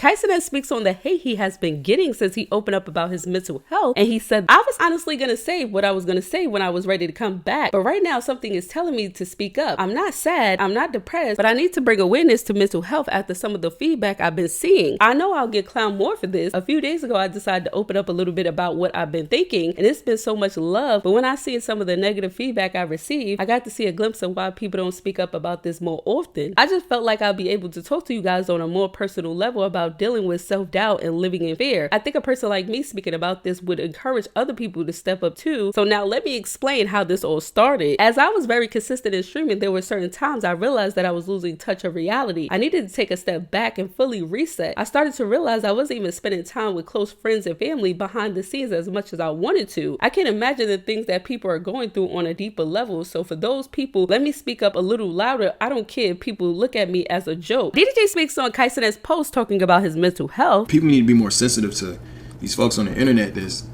Kai Cenat speaks on the hate he has been getting since he opened up about his mental health, and he said, I was honestly gonna say what I was gonna say when I was ready to come back, but right now something is telling me to speak up. I'm not sad, I'm not depressed, but I need to bring awareness to mental health after some of the feedback I've been seeing. I know I'll get clowned more for this. A few days ago I decided to open up a little bit about what I've been thinking, and it's been so much love, but when I see some of the negative feedback I received, I got to see a glimpse of why people don't speak up about this more often. I just felt like I'd be able to talk to you guys on a more personal level about dealing with self-doubt and living in fear. I think a person like me speaking about this would encourage other people to step up too. So now let me explain how this all started. As I was very consistent in streaming, there were certain times I realized that I was losing touch of reality. I needed to take a step back and fully reset. I started to realize I wasn't even spending time with close friends and family behind the scenes as much as I wanted to. I can't imagine the things that people are going through on a deeper level. So for those people, let me speak up a little louder. I don't care if people look at me as a joke. DDG speaks on Kai Cenat's post talking about his mental health. People need to be more sensitive to these folks on the internet that's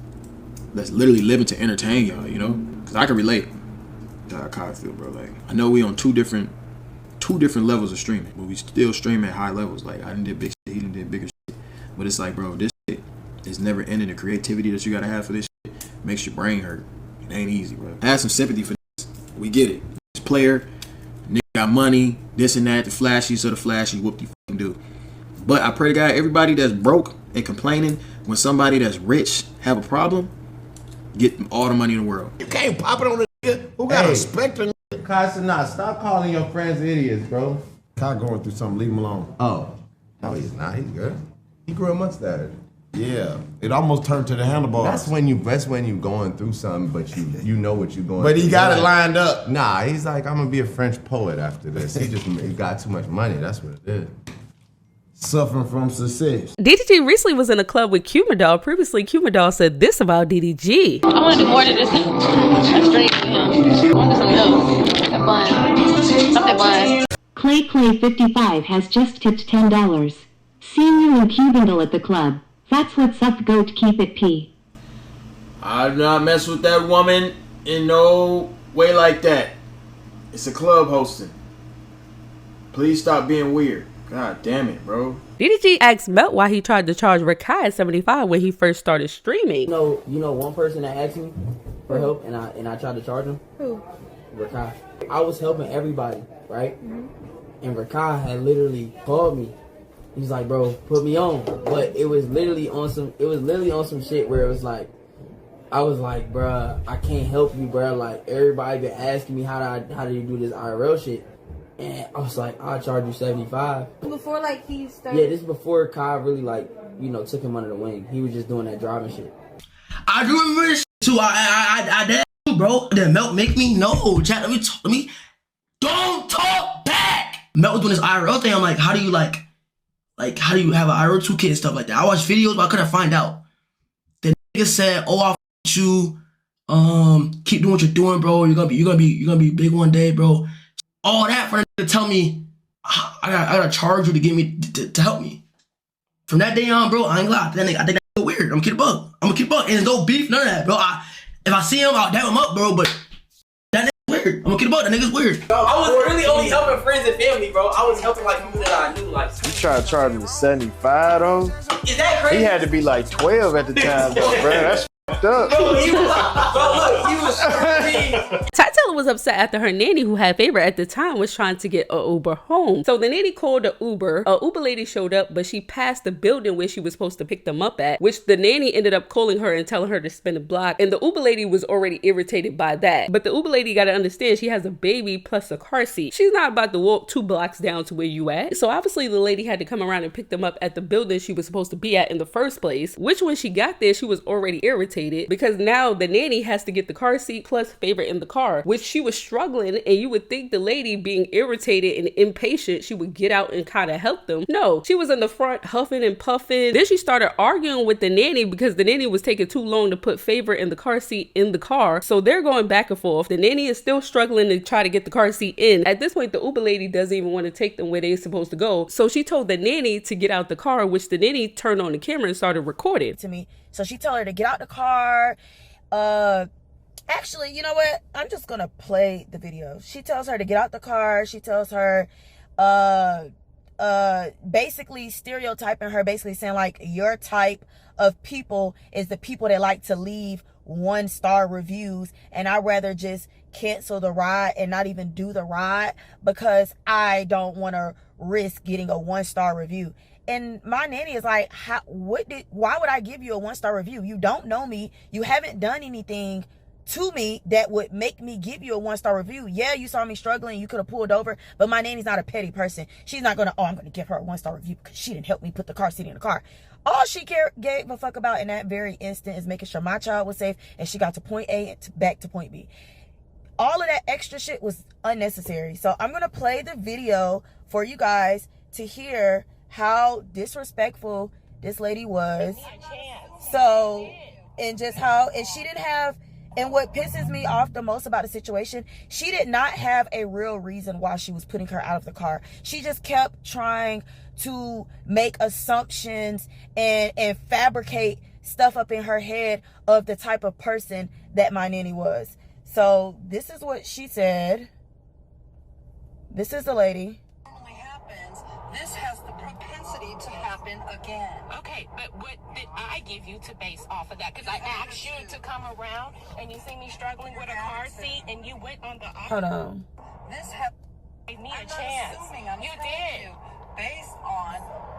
literally living to entertain y'all, you know? Because I can relate to how Kai feel, bro. Like, I know we on two different levels of streaming, but we still stream at high levels. Like, I done did big shit, he done did bigger shit. But it's like, bro, this shit is never ending. The creativity that you gotta have for this shit makes your brain hurt. It ain't easy, bro. Have some sympathy for this. We get it. This player, nigga got money, this and that, the flashy, so the flashy, whoop you fucking do. But I pray to God, everybody that's broke and complaining, when somebody that's rich have a problem, get them all the money in the world. You can't pop it on a nigga who got a spectrum. Kai Cenat, stop calling your friends idiots, bro. Kai going through something, leave him alone. Oh. No, he's not. He's good. He grew a mustache. Yeah. It almost turned to the handlebars. That's when you going through something, but you know what you're going But through. he got it lined up. Nah, he's like, I'm gonna be a French poet after this. He got too much money. That's what it is. Suffering from success. DDG recently was in a club with Q-Madal. Previously, Q-Madal said this about DDG. I want to do more than just a stream with him. I want to do something else. Have fun. Something fun. Clay55 has just tipped $10. Seeing you and Q-Bindle at the club. That's what's up, goat, keep it P. I do not mess with that woman in no way like that. It's a club hosting. Please stop being weird. God damn it, bro. DDG asked Melt why he tried to charge Kai 75 when he first started streaming. You know one person that asked me for help and I tried to charge him? Who? Rakai. I was helping everybody, right? And Rakai had literally called me. He's like, bro, put me on. But it was literally on some shit where it was like, I was like, bruh, I can't help you, bruh. Like, everybody been asking me how do you do this IRL shit? And I was like, I'll charge you 75. Before, like, he started? Yeah, this is before Kai really, like, took him under the wing. He was just doing that driving shit. I do remember this too. I did, bro. Did Melt make me? No. Chat, let me. Don't talk back. Melt was doing this IRL thing. I'm like, how do you how do you have an IRL 2K and stuff like that? I watched videos, but I couldn't find out. The nigga said, "Oh, I'll f you. Keep doing what you're doing, bro. You're gonna be big one day, bro." All that for to tell me I gotta charge you to get me to help me. From that day on, bro, I ain't gonna lie. I think that's weird. I'm gonna keep it bug. And there's no beef, none of that, bro. If I see him, I'll dab him up, bro. But that nigga's weird. I'm gonna keep it bug. That nigga's weird. Bro, I was really only helping friends and family, bro. I was helping like people that I knew, like. You tried to charge him to 75 though? Is that crazy? He had to be like 12 at the time, though, bro. That's up. Bro, look, he was Tylil was upset after her nanny, who had favor at the time, was trying to get a Uber home. So the nanny called a Uber lady showed up, but she passed the building where she was supposed to pick them up at, which the nanny ended up calling her and telling her to spin a block. And the Uber lady was already irritated by that. But the Uber lady got to understand she has a baby plus a car seat. She's not about to walk 2 blocks down to where you at. So obviously the lady had to come around and pick them up at the building she was supposed to be at in the first place, which when she got there, she was already irritated because now the nanny has to get the car seat plus favor in the car, which she was struggling. And you would think the lady, being irritated and impatient, she would get out and kind of help them. No, she was in the front huffing and puffing. Then she started arguing with the nanny because the nanny was taking too long to put favor in the car seat in the car. So they're going back and forth. The nanny is still struggling to try to get the car seat in. At this point, the Uber lady doesn't even want to take them where they're supposed to go. So she told the nanny to get out the car, which the nanny turned on the camera and started recording. To me. So she told her to get out the car. Actually, you know what? I'm just gonna play the video. She tells her to get out the car. She tells her, basically stereotyping her, basically saying like your type of people is the people that like to leave 1-star reviews, and I'd rather just cancel the ride and not even do the ride because I don't want to risk getting a 1-star review. And my nanny is like, why would I give you a 1-star review? You don't know me. You haven't done anything to me that would make me give you a 1-star review. Yeah, you saw me struggling. You could have pulled over, but my nanny's not a petty person. She's not going to, I'm going to give her a 1-star review because she didn't help me put the car seat in the car. All she gave a fuck about in that very instant is making sure my child was safe and she got to point A and back to point B. All of that extra shit was unnecessary. So I'm going to play the video for you guys to hear how disrespectful this lady was. So, and just how, and she didn't have, and what pisses me off the most about the situation, she did not have a real reason why she was putting her out of the car. She just kept trying to make assumptions and fabricate stuff up in her head of the type of person that my nanny was. So this is what she said. This is the lady. This has the propensity to happen again. Okay, but what did I give you to base off of that? Because I asked you to come around and you see me struggling with a car seat and you went on the opposite. Hold on. This gave me a chance. You did. Based on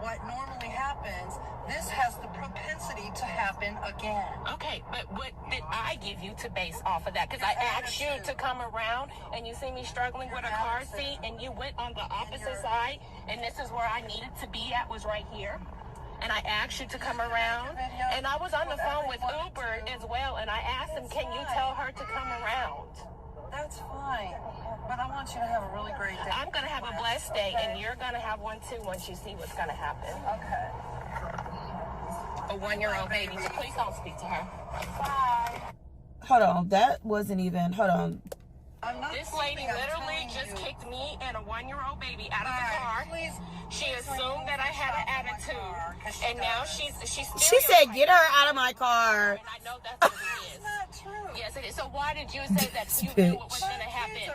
what normally happens, this has the propensity to happen again. Okay, but what did I give you to base off of that? Because I asked you to come around and you see me struggling with a car seat and you went on the opposite side, and this is where I needed to be at, was right here. And I asked you to come around, and I was on the phone with Uber as well, and I asked him, can you tell her to come around? That's fine, but I want you to have a really great day. I'm going to have a blessed day, and you're going to have one too once you see what's going to happen. Okay. A 1-year-old baby, so please don't speak to her. Bye. Hold on, that wasn't even, hold on. This lady literally just kicked me and a 1-year-old baby out of the car. She assumed that I had an attitude, and now she said, "Get her out of my car." And I know that's what it is. Not true. Yes, it is. So why did you say that you knew what was going to happen?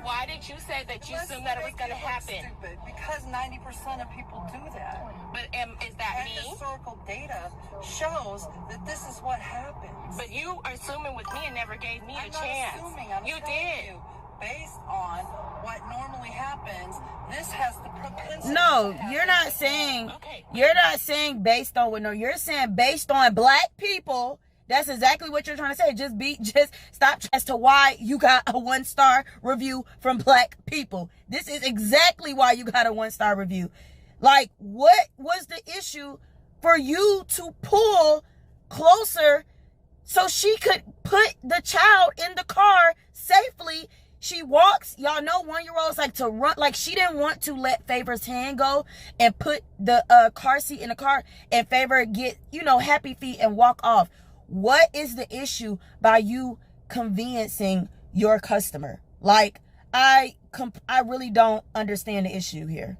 Why did you say that you assumed that it was going to happen? Stupid, because 90% of people do that. But is that And me? historical data shows that this is what happens. But you are assuming with me and never gave me I'm a not chance. assuming, I'm You telling did. you, based on what normally happens, this has the propensity. No, to you're happen not saying, Okay. you're not saying based on what, no, you're saying based on black people. That's exactly what you're trying to say. Just stop as to why you got a 1-star review from black people. This is exactly why you got a 1-star review. Like, what was the issue for you to pull closer so she could put the child in the car safely? She walks, y'all know 1-year-olds like to run, like she didn't want to let Favor's hand go and put the car seat in the car and Favor get, happy feet and walk off. What is the issue by you conveniencing your customer? Like, I really don't understand the issue here.